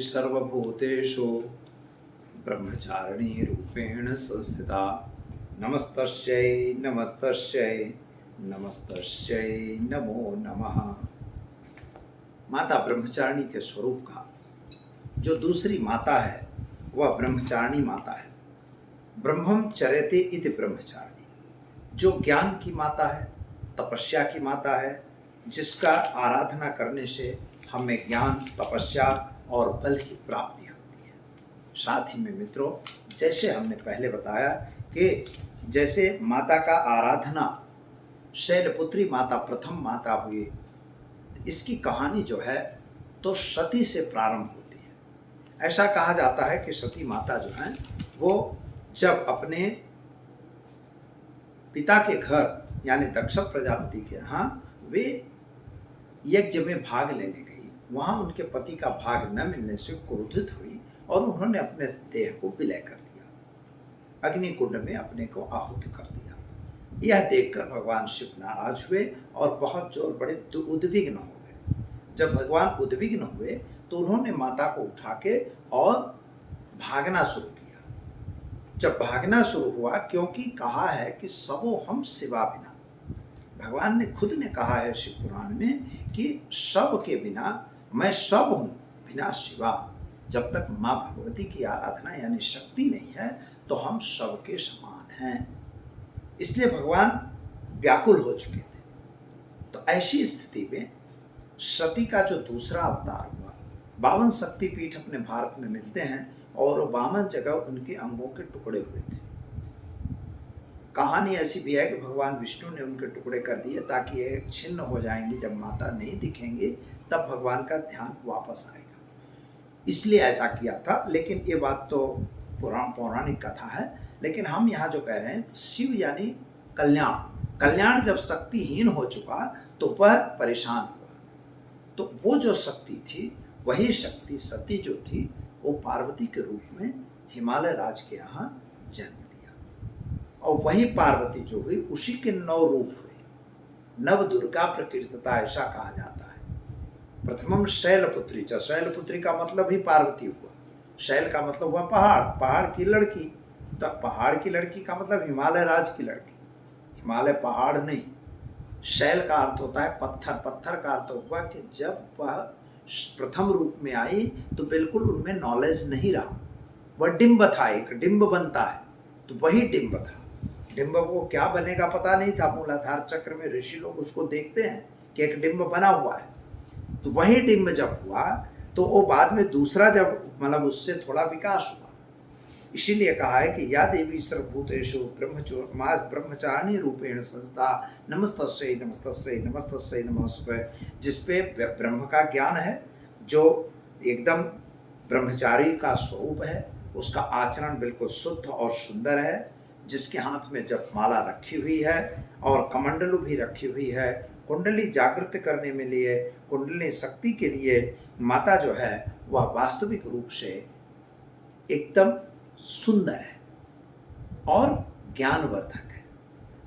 सर्वभूतेषु ब्रह्मचारिणी रूपेण संस्थिता। नमस्तस्यै नमस्तस्यै नमस्तस्यै नमो नमः। माता ब्रह्मचारिणी के स्वरूप का जो दूसरी माता है वह ब्रह्मचारिणी माता है। ब्रह्मम चरयते इति ब्रह्मचारिणी, जो ज्ञान की माता है, तपस्या की माता है, जिसका आराधना करने से हमें ज्ञान, तपस्या और बल की प्राप्ति होती है। साथ ही में मित्रों, जैसे हमने पहले बताया कि जैसे माता का आराधना शैलपुत्री माता प्रथम माता हुई, इसकी कहानी जो है तो सती से प्रारंभ होती है। ऐसा कहा जाता है कि सती माता जो है वो जब अपने पिता के घर यानी दक्ष प्रजापति के यहाँ वे यज्ञ में भाग लेने गई, वहाँ उनके पति का भाग न मिलने से क्रोधित हुई और उन्होंने अपने देह को विलय कर दिया, अग्निकुंड में अपने को आहुति कर दिया। यह देखकर भगवान शिव नाराज हुए और बहुत जोर बड़े उद्विग्न हो गए। जब भगवान उद्विग्न हुए तो उन्होंने माता को उठा के और भागना शुरू किया। जब भागना शुरू हुआ, क्योंकि कहा है कि सबो हम शिवा बिना, भगवान ने खुद ने कहा है शिव पुराण में कि सब के बिना मैं सब हूँ, बिना शिवा। जब तक माँ भगवती की आराधना यानी शक्ति नहीं है तो हम सबके समान हैं। इसलिए भगवान व्याकुल हो चुके थे। तो ऐसी स्थिति में सती का जो दूसरा अवतार हुआ, 52 शक्तिपीठ अपने भारत में मिलते हैं और 52 जगह उनके अंगों के टुकड़े हुए थे। कहानी ऐसी भी है कि भगवान विष्णु ने उनके टुकड़े कर दिए ताकि ये छिन्न हो जाएंगे, जब माता नहीं दिखेंगी तब भगवान का ध्यान वापस आएगा, इसलिए ऐसा किया था। लेकिन ये बात तो पौराणिक कथा है। लेकिन हम यहाँ जो कह रहे हैं, शिव यानी कल्याण जब शक्तिहीन हो चुका तो वह परेशान हुआ। तो वो जो शक्ति थी, वही शक्ति सती जो थी, वो पार्वती के रूप में हिमालय राज के यहाँ जन्म लिया। और वही पार्वती जो हुई, उसी के 9 रूप हुए। नव दुर्गा प्रकीर्तिता ऐसा कहा जाता है। प्रथमम शैलपुत्री, शैलपुत्री का मतलब ही पार्वती हुआ। शैल का मतलब हुआ पहाड़, पहाड़ की लड़की। तो पहाड़ की लड़की का मतलब हिमालय राज की लड़की। हिमालय पहाड़ नहीं, शैल का अर्थ होता है पत्थर। पत्थर का अर्थ हुआ कि जब वह प्रथम रूप में आई तो बिल्कुल उनमें नॉलेज नहीं रहा। वह डिंब था, एक डिंब बनता है, तो वही डिंब था। डिंब को क्या बनेगा पता नहीं था। मूलाधार चक्र में ऋषि लोग उसको देखते हैं कि एक डिंब बना हुआ है। तो वही डिंब जब हुआ तो वो बाद में दूसरा जब मतलब उससे थोड़ा विकास हुआ। इसीलिए कहा है कि या देवी सर्वभूतेषु ब्रह्मचारिणी रूपेण संस्था। नमस्तस्यै नमस्तस्यै नमस्तस्यै नमस्ते, जिसपे ब्रह्म का ज्ञान है, जो एकदम ब्रह्मचारी का स्वरूप है, उसका आचरण बिल्कुल शुद्ध और सुंदर है, जिसके हाथ में जप माला रखी हुई है और कमंडलू भी रखी हुई है। कुंडली जागृत करने में लिए, कुंडली शक्ति के लिए माता जो है वह वास्तविक रूप से एकदम सुंदर है और ज्ञानवर्धक है।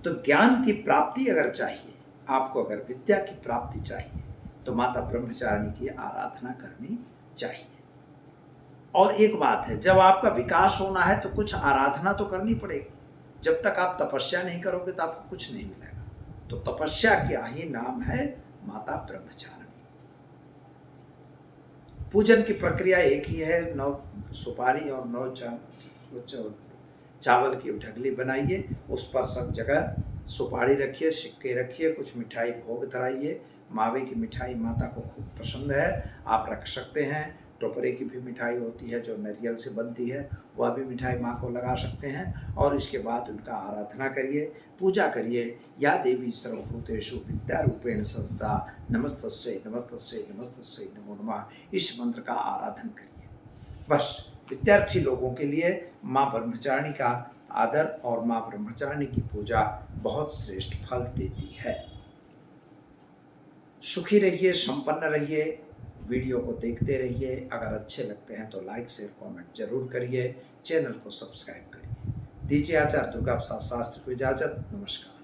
तो ज्ञान की प्राप्ति अगर चाहिए आपको, अगर विद्या की प्राप्ति चाहिए, तो माता ब्रह्मचारिणी की आराधना करनी चाहिए। और एक बात है, जब आपका विकास होना है तो कुछ आराधना तो करनी पड़ेगी। जब तक आप तपस्या नहीं करोगे तो आपको कुछ नहीं मिलेगा। तो तपस्या का ही नाम है माता ब्रह्मचारिणी। पूजन की प्रक्रिया एक ही है। 9 सुपारी और 9 चावल की ढगली बनाइए, उस पर सब जगह सुपारी रखिए, सिक्के रखिए, कुछ मिठाई भोग धराइए। मावे की मिठाई माता को खूब पसंद है, आप रख सकते हैं। टोपरे की भी मिठाई होती है जो नारियल से बनती है, वह भी मिठाई माँ को लगा सकते हैं। और इसके बाद उनका आराधना करिए, पूजा करिए। या देवी सर्वभूतेषु विद्या रूपेण संस्था। नमस्तस्यै नमस्तस्यै नमस्तस्यै नमो नमः, इस मंत्र का आराधन करिए। बस विद्यार्थी लोगों के लिए माँ ब्रह्मचारिणी का आदर और माँ ब्रह्मचारिणी की पूजा बहुत श्रेष्ठ फल देती है। सुखी रहिए, संपन्न रहिए, वीडियो को देखते रहिए। अगर अच्छे लगते हैं तो लाइक शेयर कमेंट जरूर करिए, चैनल को सब्सक्राइब करिए। दीजिए आचार्य दुर्गा प्रसाद शास्त्री को इजाजत। नमस्कार।